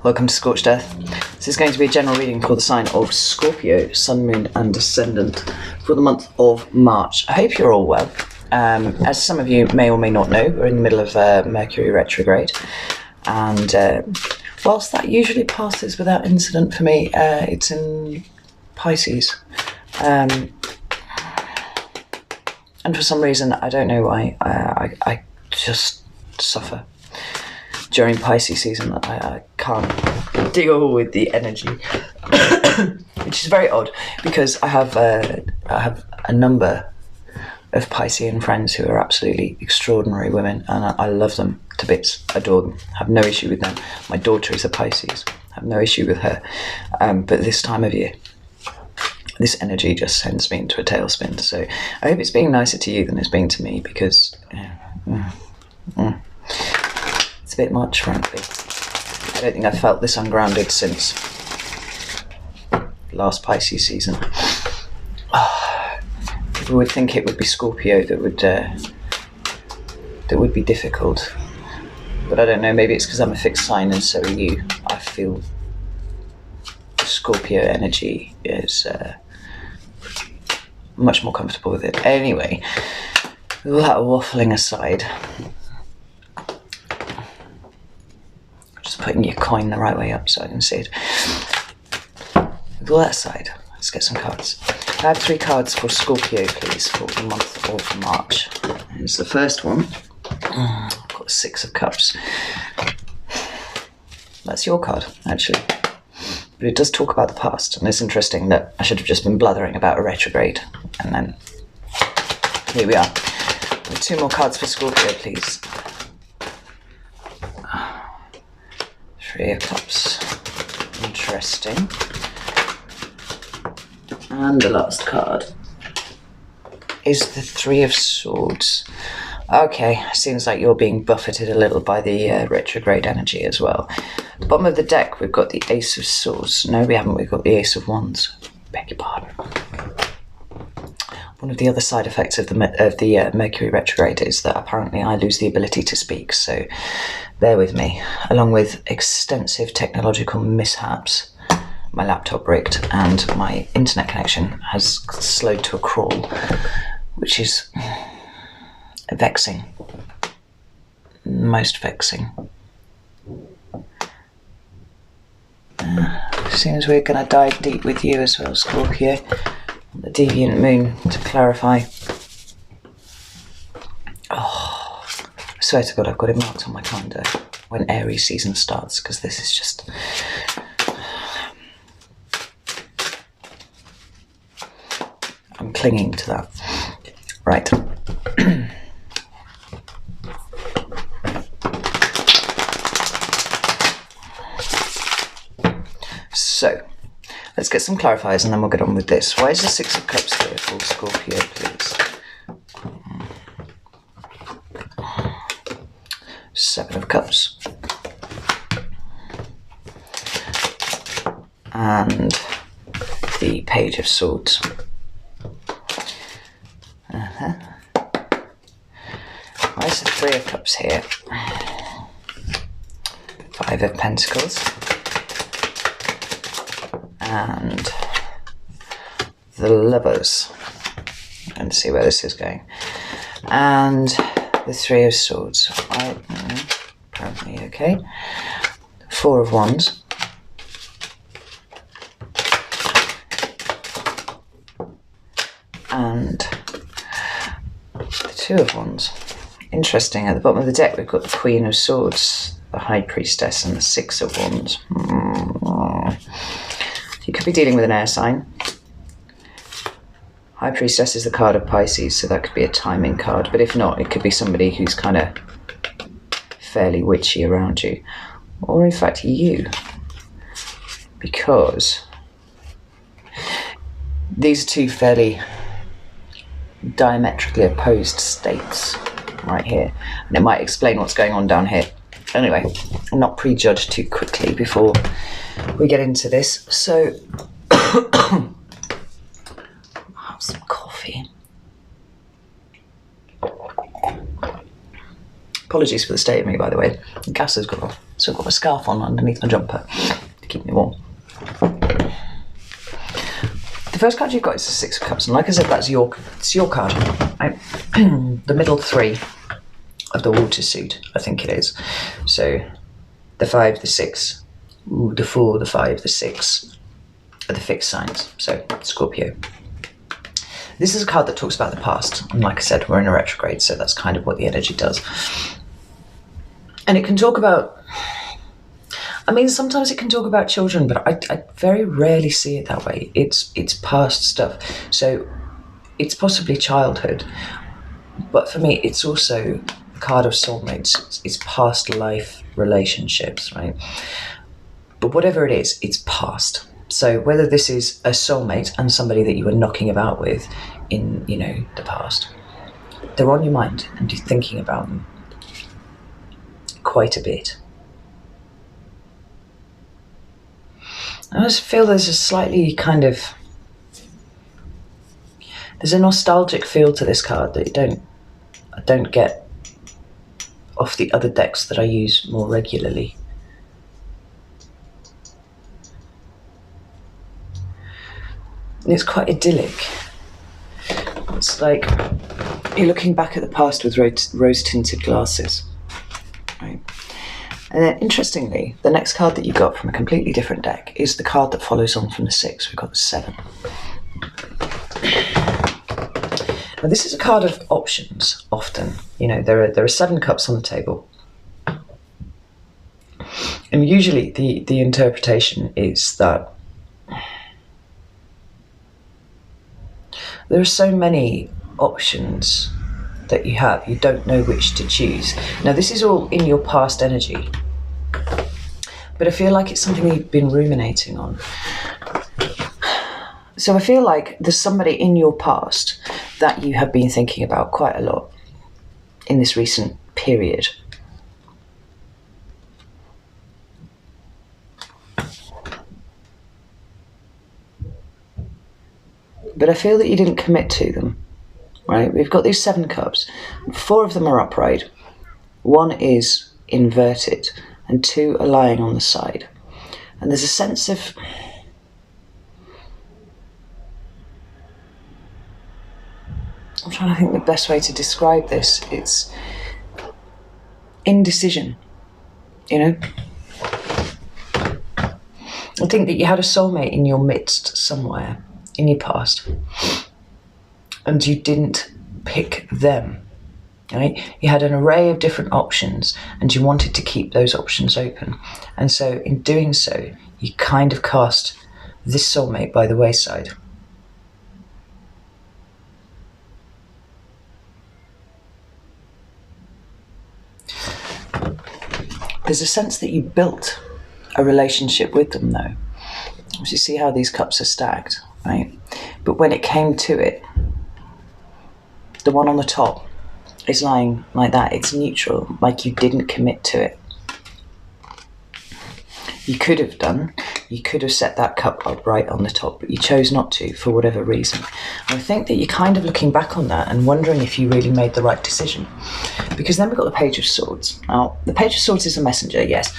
Welcome to Scorched Earth. This is going to be a general reading for the sign of Scorpio, Sun, Moon and Descendant for the month of March. I hope you're all well. As some of you may or may not know, we're in the middle of Mercury retrograde, and whilst that usually passes without incident for me, it's in Pisces. And for some reason, I don't know why, I just suffer during Pisces season. I can't deal with the energy, which is very odd because I have a number of Piscean friends who are absolutely extraordinary women, and I love them to bits, adore them, have no issue with them. My daughter is a Pisces, have no issue with her, but this time of year, this energy just sends me into a tailspin. So I hope it's being nicer to you than it's being to me, because it's a bit much, frankly. I don't think I've felt this ungrounded since last Pisces season. People would think it would be Scorpio that would be difficult, but I don't know. Maybe it's because I'm a fixed sign and so are you. I feel Scorpio energy is much more comfortable with it. Anyway, all that waffling aside, just putting your coin the right way up so I can see it. With all that aside, let's get some cards. I have 3 cards for Scorpio, please, for the month of March. Here's the first one. I've got the 6 of Cups. That's your card, actually. But it does talk about the past, and it's interesting that I should have just been blathering about a retrograde, and then here we are. With 2 more cards for Scorpio, please. 3 of Cups. Interesting. And the last card is the 3 of Swords. Okay, seems like you're being buffeted a little by the retrograde energy as well. At the bottom of the deck, we've got the Ace of Swords. No, we haven't. We've got the Ace of Wands. Beg your pardon. One of the other side effects of the Mercury retrograde is that apparently I lose the ability to speak, so bear with me. Along with extensive technological mishaps, my laptop bricked and my internet connection has slowed to a crawl, which is vexing. Most vexing. Seems we're going to dive deep with you as well, Scorpio. The deviant moon, to clarify. Oh, I swear to God, I've got it marked on my calendar when Aries season starts, because this is just... I'm clinging to that. Right. So, let's get some clarifiers and then we'll get on with this. Why is the 6 of Cups here for Scorpio, please? 7 of Cups. And the Page of Swords. Why is the 3 of Cups here? 5 of Pentacles. And the Lovers. And see where this is going. And the 3 of Swords. Right, apparently okay. 4 of Wands. And the 2 of Wands. Interesting, at the bottom of the deck we've got the Queen of Swords, the High Priestess and the 6 of Wands. You could be dealing with an air sign. High Priestess is the card of Pisces, so that could be a timing card, but if not, it could be somebody who's kind of fairly witchy around you. Or in fact you, because these are 2 fairly diametrically opposed states right here, and it might explain what's going on down here. Anyway, I'll not prejudge too quickly before we get into this. So I'll have some coffee. Apologies for the state of me, by the way. The gas has gone off. so I've got my scarf on underneath my jumper to keep me warm. The first card you've got is the Six of Cups, and like I said, it's your card. Right? The middle three of the water suit, I think it is. So the 5, the 6, the 4, the 5, the 6 are the fixed signs. So Scorpio. This is a card that talks about the past, and like I said, we're in a retrograde, so that's kind of what the energy does. And it can talk about, I mean, sometimes it can talk about children, but I very rarely see it that way. It's past stuff. So it's possibly childhood, but for me, it's also a card of soulmates. It's past life relationships, right? But whatever it is, it's past. So whether this is a soulmate and somebody that you were knocking about with in, you know, the past, they're on your mind and you're thinking about them quite a bit. I just feel there's a slightly kind of, there's a nostalgic feel to this card that I don't get off the other decks that I use more regularly. And it's quite idyllic. It's like you're looking back at the past with rose-tinted glasses, right? And then, interestingly, the next card that you got from a completely different deck is the card that follows on from the 6. We've got the 7. Now, this is a card of options, often. You know, there are 7 cups on the table. And usually the interpretation is that there are so many options that you have, you don't know which to choose. Now, this is all in your past energy, but I feel like it's something you've been ruminating on. So I feel like there's somebody in your past that you have been thinking about quite a lot in this recent period. But I feel that you didn't commit to them, right? We've got these 7 cups. 4 of them are upright. 1 is inverted, and 2 are lying on the side. And there's a sense of, I'm trying to think the best way to describe this. It's indecision, you know? I think that you had a soulmate in your midst somewhere in your past, and you didn't pick them, right? You had an array of different options and you wanted to keep those options open. And so in doing so, you kind of cast this soulmate by the wayside. There's a sense that you built a relationship with them, though. So you see how these cups are stacked, right? But when it came to it, the one on the top is lying like that. It's neutral, like you didn't commit to it. You could have done. You could have set that cup up right on the top, but you chose not to for whatever reason. And I think that you're kind of looking back on that and wondering if you really made the right decision. Because then we've got the Page of Swords. Now, the Page of Swords is a messenger, yes.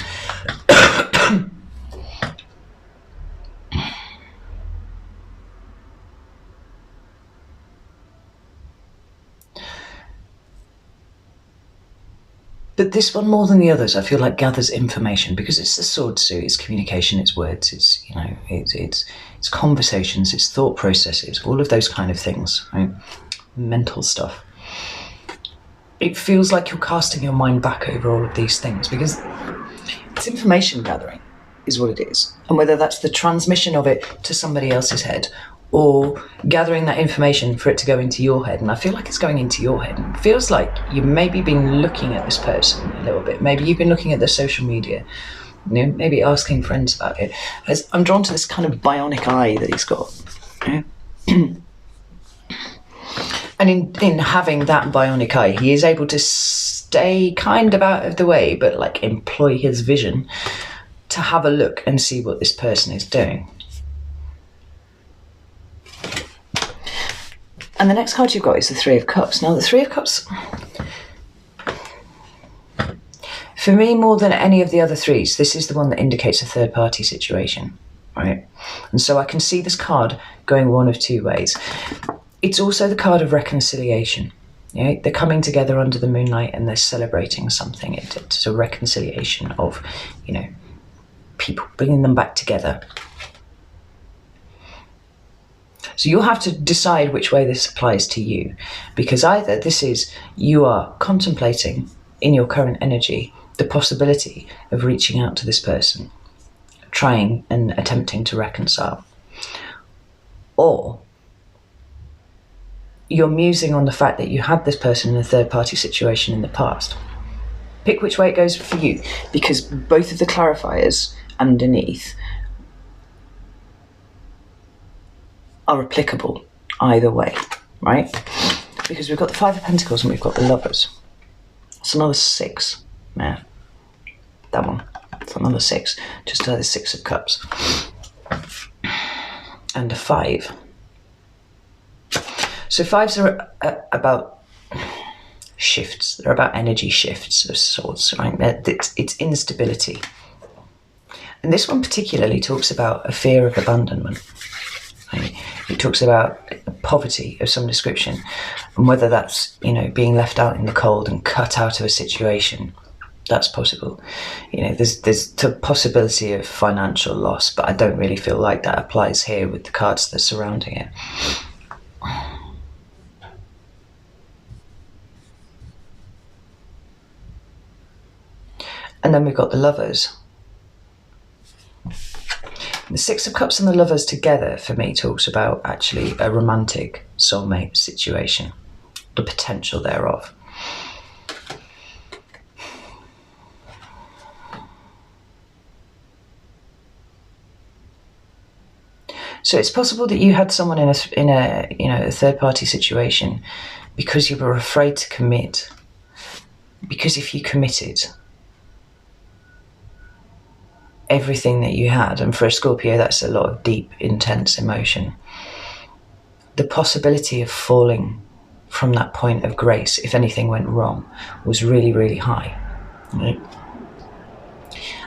But this one, more than the others, I feel like gathers information because it's the sword suit, it's communication, it's words, it's, you know, it's conversations, it's thought processes, all of those kind of things, right? Mental stuff. It feels like you're casting your mind back over all of these things because it's information gathering is what it is. And whether that's the transmission of it to somebody else's head or gathering that information for it to go into your head. And I feel like it's going into your head. It feels like you've maybe been looking at this person a little bit. Maybe you've been looking at their social media, you know, maybe asking friends about it. As I'm drawn to this kind of bionic eye that he's got. You know? And in having that bionic eye, he is able to stay kind of out of the way, but like employ his vision to have a look and see what this person is doing. And the next card you've got is the Three of Cups. Now, the Three of Cups For me, more than any of the other threes, this is the one that indicates a third party situation, right? And so I can see this card going one of two ways. It's also the card of reconciliation. Yeah, they're coming together under the moonlight and they're celebrating something. It's a reconciliation of, you know, people, bringing them back together. So you'll have to decide which way this applies to you, because either this is you are contemplating in your current energy the possibility of reaching out to this person, trying and attempting to reconcile, or you're musing on the fact that you had this person in a third party situation in the past. Pick which way it goes for you, because both of the clarifiers underneath are applicable either way, right? Because we've got the Five of Pentacles and we've got the Lovers. It's another 6. Yeah, that one. It's another 6. Just the 6 of Cups. And a 5. So 5s are about shifts. They're about energy shifts of sorts, right? It's instability. And this one particularly talks about a fear of abandonment. Right? It talks about poverty of some description, and whether that's, you know, being left out in the cold and cut out of a situation. That's possible. You know, there's the possibility of financial loss, but I don't really feel like that applies here with the cards that are surrounding it. And then we've got the Lovers. The Six of Cups and the Lovers together, for me, talks about actually a romantic soulmate situation, the potential thereof. So it's possible that you had someone in a you know, a third party situation because you were afraid to commit. Because if you committed everything that you had, and for a Scorpio that's a lot of deep, intense emotion, the possibility of falling from that point of grace, if anything went wrong, was really, really high, right?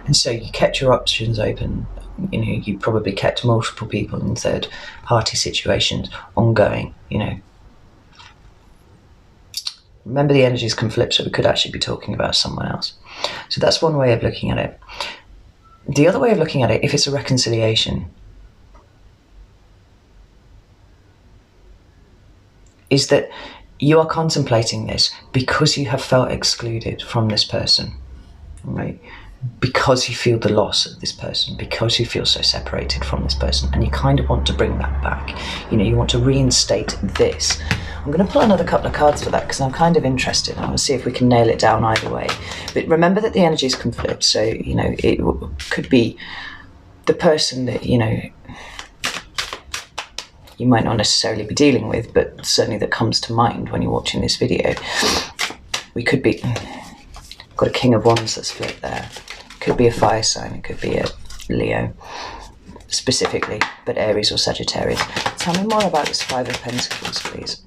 And so you kept your options open. You know, you probably kept multiple people in third party situations ongoing, you know. Remember, the energies can flip, so we could actually be talking about someone else. So that's one way of looking at it. The other way of looking at it, if it's a reconciliation, is that you are contemplating this because you have felt excluded from this person, right? Because you feel the loss of this person, because you feel so separated from this person, and you kind of want to bring that back. You know, you want to reinstate this. I'm going to pull another couple of cards for that because I'm kind of interested. I want to see if we can nail it down either way. But remember that the energies can flip. So, you know, it could be the person that, you know, you might not necessarily be dealing with, but certainly that comes to mind when you're watching this video. We could be, got a King of Wands that's flipped there. Could be a fire sign. It could be a Leo specifically, but Aries or Sagittarius. Tell me more about this Five of Pentacles, please.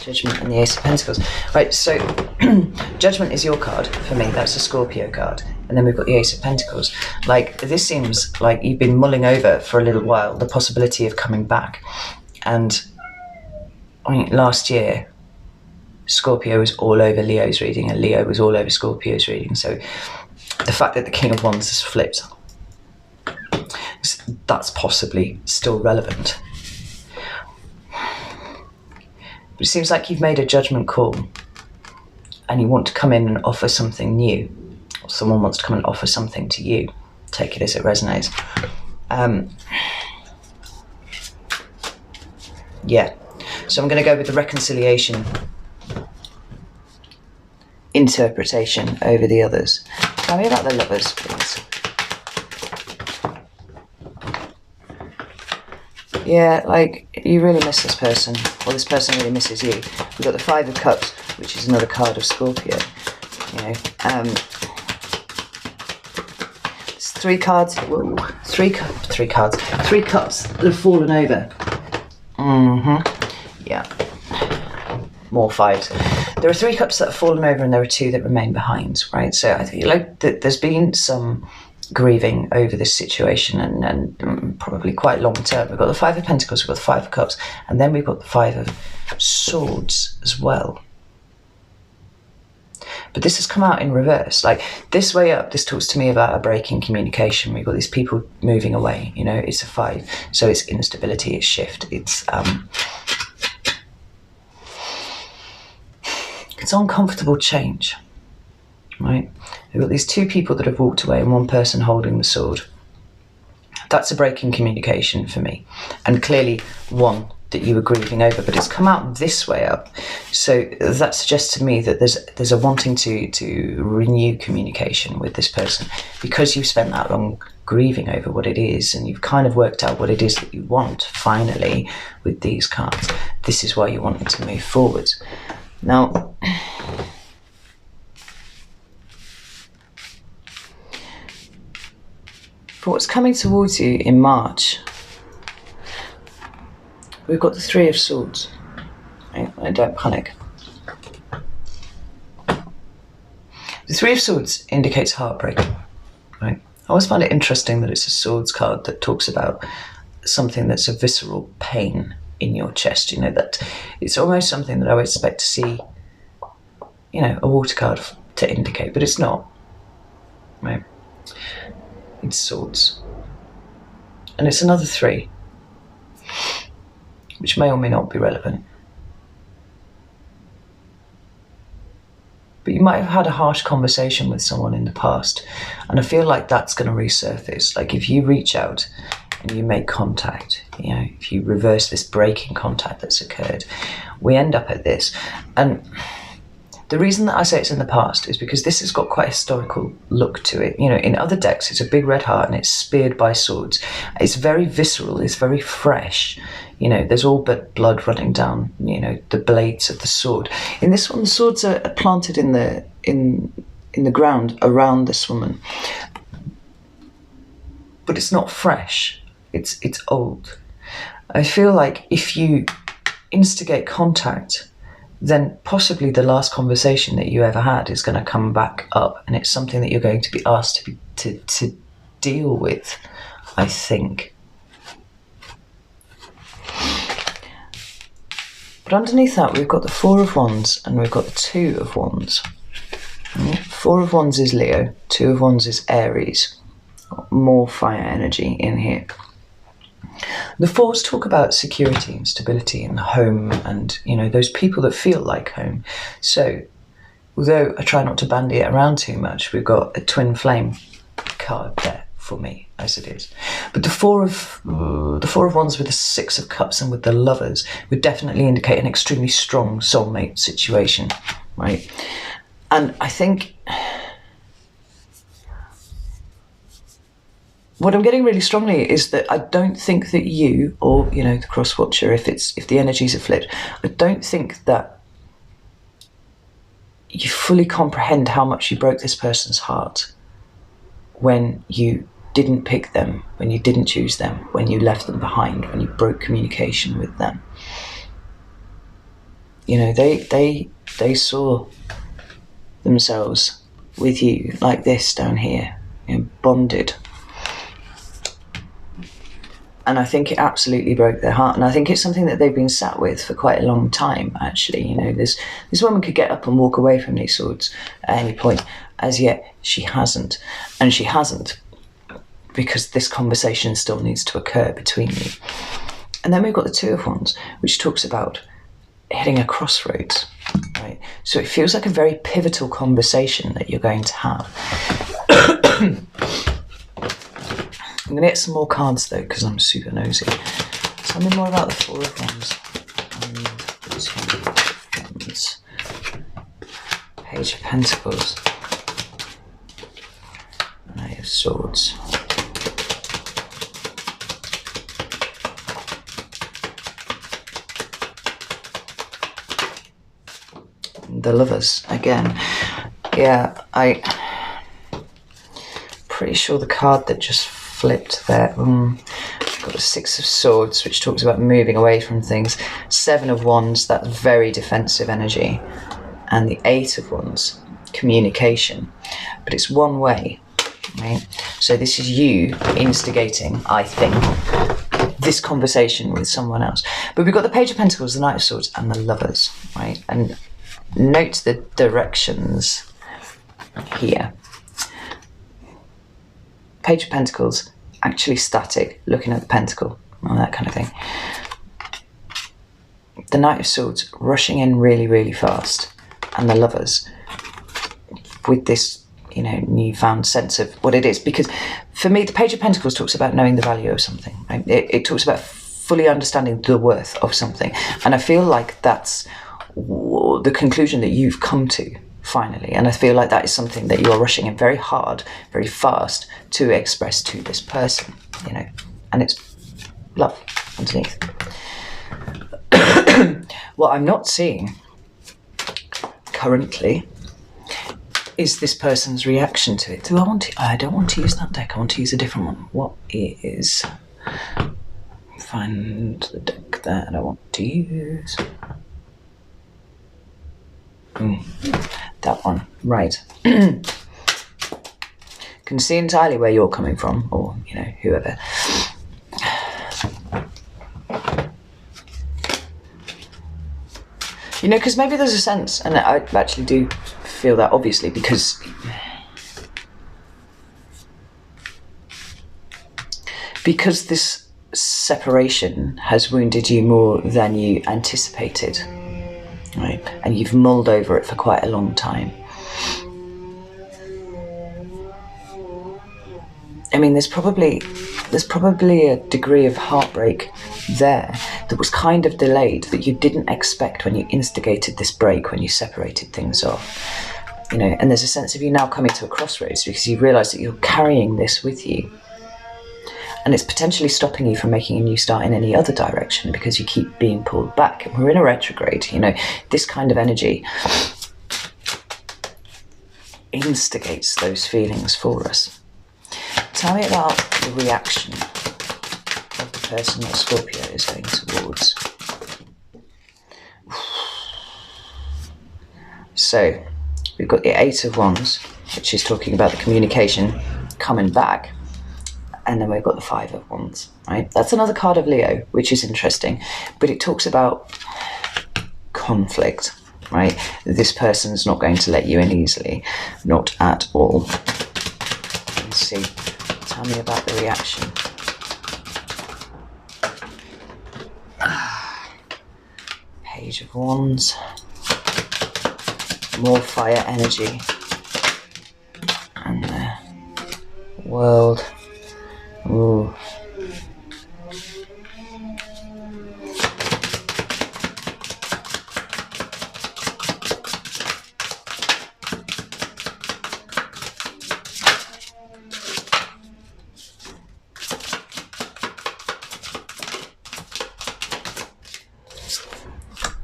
Judgment and the Ace of Pentacles. Right, so Judgment is your card for me. That's a Scorpio card. And then we've got the Ace of Pentacles. Like, this seems like you've been mulling over for a little while the possibility of coming back. And I mean, last year, Scorpio was all over Leo's reading and Leo was all over Scorpio's reading. So the fact that the King of Wands has flipped, that's possibly still relevant. But it seems like you've made a judgment call and you want to come in and offer something new, or someone wants to come and offer something to you. Take it as it resonates. Yeah, so I'm going to go with the reconciliation interpretation over the others. Tell me about the Lovers, please. Yeah, like, you really miss this person, or this person really misses you. We've got the Five of Cups, which is another card of Scorpio. You know, it's three cups that have fallen over. Yeah. More fives. There are 3 cups that have fallen over and there are 2 that remain behind, right? So I think there's been some grieving over this situation and probably quite long term. We've got the 5 of Pentacles, we've got the 5 of Cups, and then we've got the 5 of Swords as well. But this has come out in reverse. Like, this way up, this talks to me about a break in communication. We've got these people moving away, you know, it's a 5. So it's instability, it's shift, it's uncomfortable change, right? We've got these 2 people that have walked away and 1 person holding the sword. That's a break in communication for me. And clearly one that you were grieving over, but it's come out this way up. So that suggests to me that there's a wanting to renew communication with this person, because you've spent that long grieving over what it is and you've kind of worked out what it is that you want finally with these cards. This is why you want to move forward. Now, for what's coming towards you in March, we've got the 3 of Swords. Right? Don't panic. The 3 of Swords indicates heartbreak. Right? I always find it interesting that it's a Swords card that talks about something that's a visceral pain in your chest. You know, that it's almost something that I would expect to see, you know, a water card to indicate, but it's not. Right? It's Swords. And it's another 3, which may or may not be relevant. But you might have had a harsh conversation with someone in the past, and I feel like that's going to resurface. Like, if you reach out and you make contact, you know, if you reverse this breaking contact that's occurred, we end up at this. And the reason that I say it's in the past is because this has got quite a historical look to it. You know, in other decks, it's a big red heart and it's speared by swords. It's very visceral, it's very fresh. You know, there's all but blood running down, you know, the blades of the sword. In this one, the swords are planted in the ground around this woman. But it's not fresh, it's old. I feel like if you instigate contact, then possibly the last conversation that you ever had is going to come back up, and it's something that you're going to be asked to deal with, I think. But underneath that, we've got the 4 of Wands and we've got the 2 of Wands. 4 of Wands is Leo, 2 of Wands is Aries. More fire energy in here. The 4s talk about security and stability and home and, you know, those people that feel like home. So, although I try not to bandy it around too much, we've got a twin flame card there for me, as it is. But the 4 of Wands with the 6 of Cups and with the Lovers would definitely indicate an extremely strong soulmate situation, right? And I think what I'm getting really strongly is that I don't think that you, or, you know, the cross watcher, if the energies are flipped, I don't think that you fully comprehend how much you broke this person's heart when you didn't pick them, when you didn't choose them, when you left them behind, when you broke communication with them. You know, they saw themselves with you like this down here, you know, bonded. And I think it absolutely broke their heart. And I think it's something that they've been sat with for quite a long time, actually. You know, this woman could get up and walk away from these swords at any point. As yet, she hasn't. And she hasn't because this conversation still needs to occur between you. And then we've got the 2 of Wands, which talks about hitting a crossroads, right? So it feels like a very pivotal conversation that you're going to have. I'm going to get some more cards though, because I'm super nosy. Tell me more about the 4 of Wands and the 2 of Wands. Page of Pentacles. Knight of Swords. The Lovers again. Yeah, pretty sure the card that just flipped there. got a Six of Swords, which talks about moving away from things. Seven of Wands, that's very defensive energy. And the Eight of Wands, communication. But it's one way, right? So this is you instigating, I think, this conversation with someone else. But we've got the Page of Pentacles, the Knight of Swords, and the Lovers, right? And note the directions here. Page of Pentacles, actually static, looking at the pentacle, and that kind of thing. The Knight of Swords, rushing in really, really fast. And the Lovers, with this, you know, newfound sense of what it is. Because for me, the Page of Pentacles talks about knowing the value of something. Right? It talks about fully understanding the worth of something. And I feel like that's the conclusion that you've come to, finally. And I feel like that is something that you're rushing in very hard, very fast to express to this person, you know. And it's love underneath. What I'm not seeing currently is this person's reaction to it. I don't want to use that deck. I want to use a different one. What is... Find the deck that I want to use. That one. Right. Can see entirely where you're coming from, or, you know, whoever. You know, because maybe there's a sense, and I actually do feel that, obviously, because this separation has wounded you more than you anticipated, right? And you've mulled over it for quite a long time. I mean, there's probably a degree of heartbreak there that was kind of delayed, that you didn't expect when you instigated this break, when you separated things off, you know. And there's a sense of you now coming to a crossroads because you realise that you're carrying this with you, and it's potentially stopping you from making a new start in any other direction because you keep being pulled back. And we're in a retrograde, you know. This kind of energy instigates those feelings for us. Tell me about the reaction of the person that Scorpio is going towards. So, we've got the Eight of Wands, which is talking about the communication coming back. And then we've got the Five of Wands, right? That's another card of Leo, which is interesting. But it talks about conflict, right? This person's not going to let you in easily. Not at all. Let's see. Tell me about the reaction. Page of Wands. More fire energy. And the World. Ooh.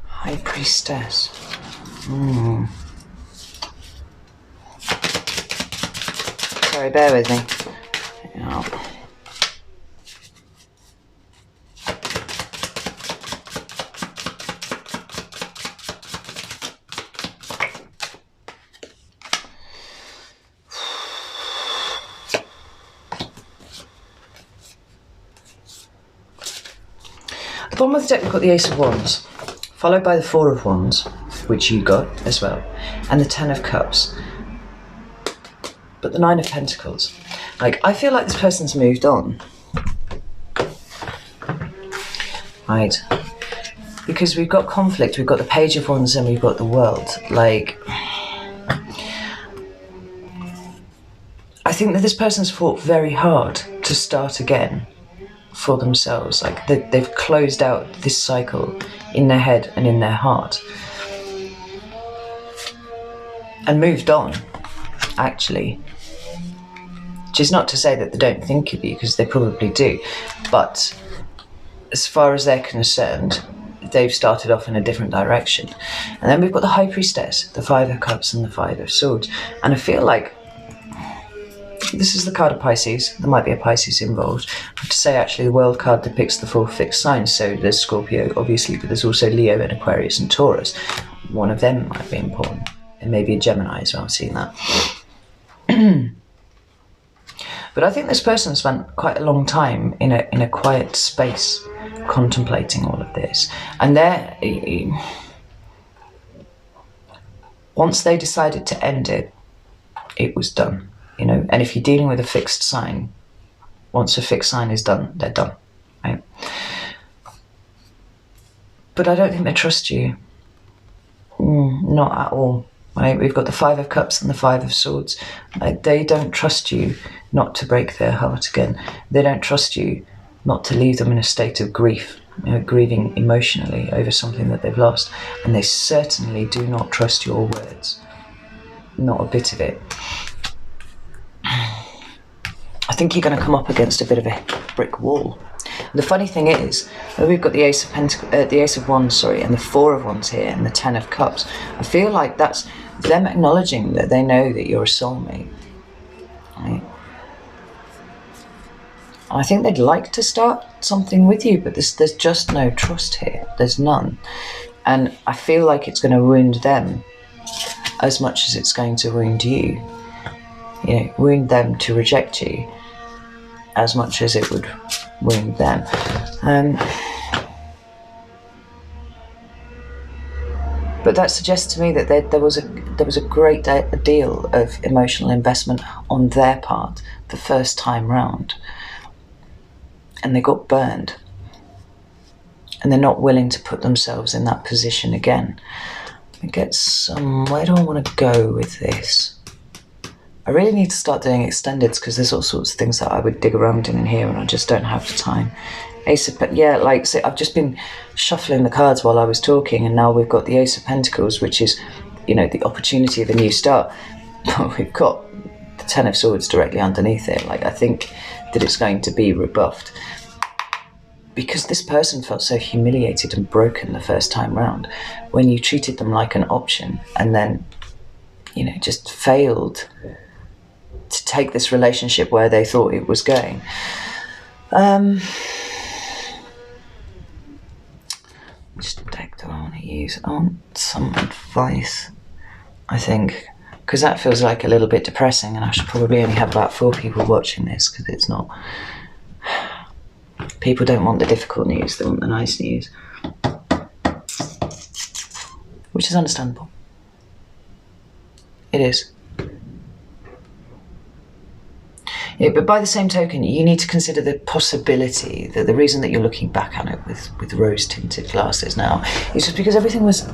High Priestess. Sorry, bear with me. Yeah. At the bottom of the deck we've got the Ace of Wands, followed by the Four of Wands, which you got as well, and the Ten of Cups. But the Nine of Pentacles. Like, I feel like this person's moved on. Right? Because we've got conflict, we've got the Page of Wands, and we've got the World. Like, I think that this person's fought very hard to start again for themselves. Like, they've closed out this cycle in their head and in their heart. And moved on, actually. Which is not to say that they don't think of you, because they probably do. But as far as they're concerned, they've started off in a different direction. And then we've got the High Priestess, the Five of Cups and the Five of Swords. And I feel like this is the card of Pisces. There might be a Pisces involved. I have to say, actually, the World card depicts the 4 fixed signs. So there's Scorpio, obviously, but there's also Leo and Aquarius and Taurus. One of them might be important. And maybe a Gemini as well, I'm seeing that. But I think this person spent quite a long time in a quiet space contemplating all of this. And once they decided to end it, it was done, you know. And if you're dealing with a fixed sign, once a fixed sign is done, they're done, right? But I don't think they trust you. Not at all. Right? We've got the 5 of Cups and the 5 of Swords. They don't trust you not to break their heart again. They don't trust you not to leave them in a state of grief, you know, grieving emotionally over something that they've lost. And they certainly do not trust your words. Not a bit of it. I think you're going to come up against a bit of a brick wall. The funny thing is, we've got the Ace of Wands, and the 4 of Wands here, and the 10 of Cups. I feel like that's them acknowledging that they know that you're a soulmate. Right? I think they'd like to start something with you, but there's just no trust here. There's none. And I feel like it's going to wound them as much as it's going to wound you. You know, wound them to reject you as much as it would wound them. But that suggests to me that there was a great deal of emotional investment on their part the first time round, and they got burned, and they're not willing to put themselves in that position again. Where do I want to go with this? I really need to start doing extendeds because there's all sorts of things that I would dig around in here and I just don't have the time. I've just been shuffling the cards while I was talking, and now we've got the Ace of Pentacles, which is, you know, the opportunity of a new start. But we've got the 10 of Swords directly underneath it. Like, I think that it's going to be rebuffed because this person felt so humiliated and broken the first time round when you treated them like an option, and then, you know, just failed to take this relationship where they thought it was going. Which deck do I want to use? I want some advice, I think, because that feels like a little bit depressing, and I should probably only have about 4 people watching this because it's not. People don't want the difficult news, they want the nice news, which is understandable. It is. Yeah, but by the same token, you need to consider the possibility that the reason that you're looking back on it with rose-tinted glasses now is just because everything was,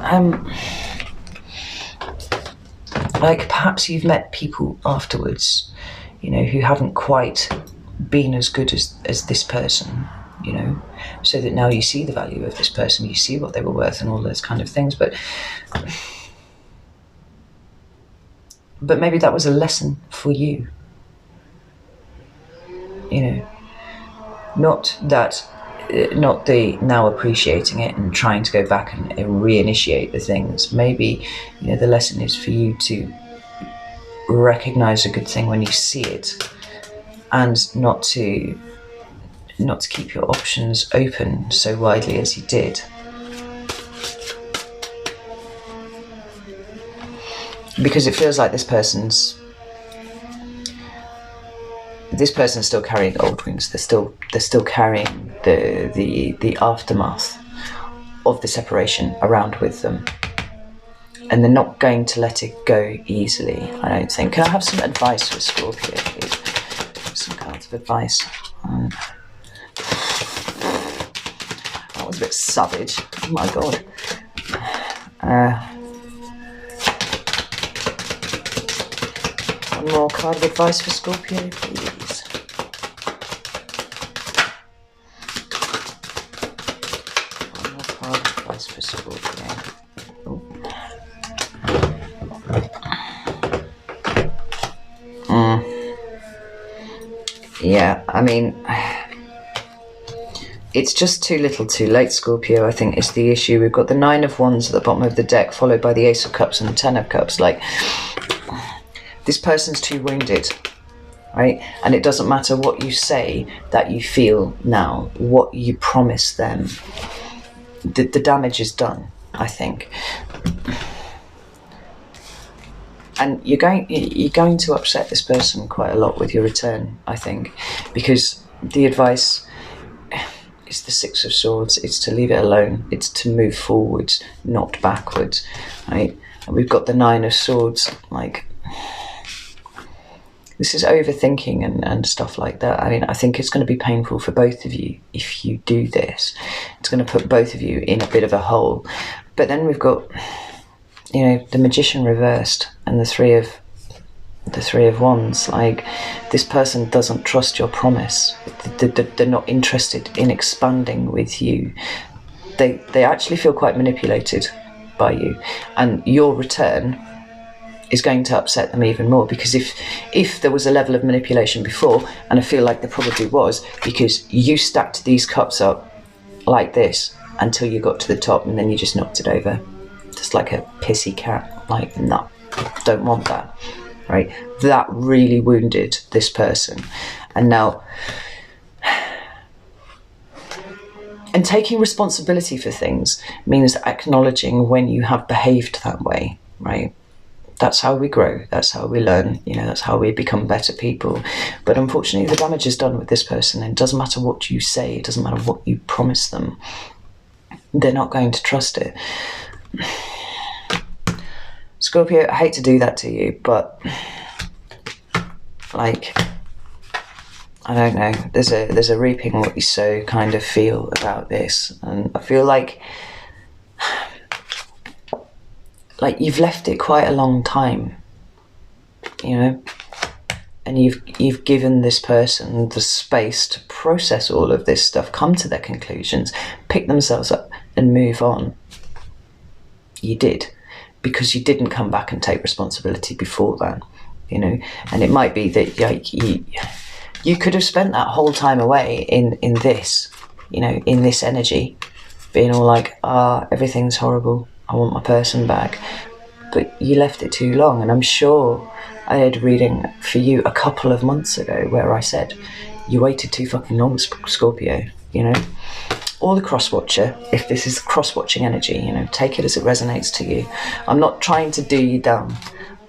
like, perhaps you've met people afterwards, you know, who haven't quite been as good as this person, you know, so that now you see the value of this person, you see what they were worth and all those kind of things, but maybe that was a lesson for you. You know, not the now appreciating it and trying to go back and reinitiate the things. Maybe, you know, the lesson is for you to recognize a good thing when you see it, and not to keep your options open so widely as you did. Because it feels like this person's still carrying old wounds. They're still carrying the aftermath of the separation around with them, and they're not going to let it go easily, I don't think. Can I have some advice for Scorpio, please? Some cards of advice. That was a bit savage. Oh my god. One more card of advice for Scorpio, please. One more card of advice for Scorpio. Yeah, I mean, it's just too little too late, Scorpio, I think, is the issue. We've got the 9 of Wands at the bottom of the deck, followed by the Ace of Cups and the 10 of Cups. Like, this person's too wounded, right? And it doesn't matter what you say that you feel now, what you promise them. The damage is done, I think. And you're going to upset this person quite a lot with your return, I think, because the advice is the Six of Swords. It's to leave it alone. It's to move forwards, not backwards, right? And we've got the Nine of Swords. Like, this is overthinking and stuff like that. I mean, I think it's going to be painful for both of you if you do this. It's going to put both of you in a bit of a hole. But then we've got, you know, the Magician reversed and the Three of Wands. Like, this person doesn't trust your promise. They're not interested in expanding with you. They actually feel quite manipulated by you, and your return is going to upset them even more, because if there was a level of manipulation before, and I feel like there probably was, because you stacked these cups up like this until you got to the top, and then you just knocked it over just like a pissy cat. Like, no, don't want that, right? That really wounded this person. And now, and taking responsibility for things means acknowledging when you have behaved that way, right? That's how we grow, that's how we learn, you know, that's how we become better people. But unfortunately, the damage is done with this person, and it doesn't matter what you say, it doesn't matter what you promise them, they're not going to trust it. Scorpio, I hate to do that to you, but, like, I don't know, there's a reaping what you sow kind of feel about this, and I feel like you've left it quite a long time, you know, and you've given this person the space to process all of this stuff, come to their conclusions, pick themselves up and move on. You did, because you didn't come back and take responsibility before that, you know. And it might be that, like, you could have spent that whole time away in this, you know, in this energy, being all like, everything's horrible, I want my person back. But you left it too long. And I'm sure I had a reading for you a couple of months ago where I said, you waited too fucking long, Scorpio, you know. Or the cross-watcher, if this is cross-watching energy, you know, take it as it resonates to you. I'm not trying to do you down,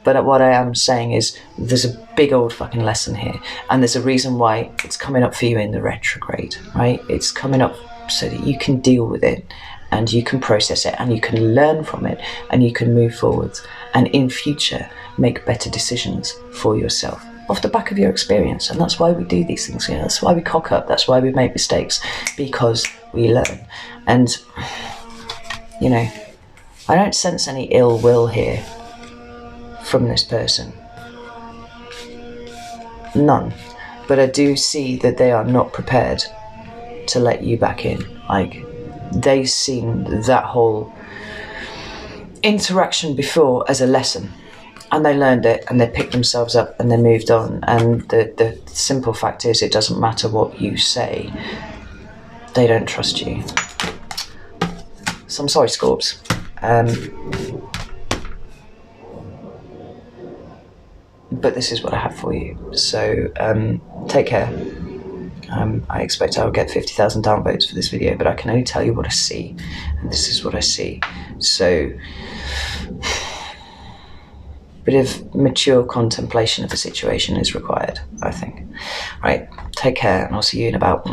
but what I am saying is there's a big old fucking lesson here, and there's a reason why it's coming up for you in the retrograde, right? It's coming up so that you can deal with it, and you can process it, and you can learn from it, and you can move forwards, and in future make better decisions for yourself off the back of your experience. And that's why we do these things, you know, that's why we cock up, that's why we make mistakes, because we learn. And, you know, I don't sense any ill will here from this person, none, but I do see that they are not prepared to let you back in. Like, they've seen that whole interaction before as a lesson, and they learned it, and they picked themselves up, and they moved on. And the simple fact is, it doesn't matter what you say, they don't trust you. So I'm sorry, Scorps. But this is what I have for you. So take care. I expect I'll get 50,000 downvotes for this video, but I can only tell you what I see, and this is what I see. So, bit of mature contemplation of the situation is required, I think. Right, take care, and I'll see you in about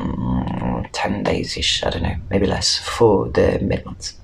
10 days-ish, I don't know, maybe less, for the mid-months.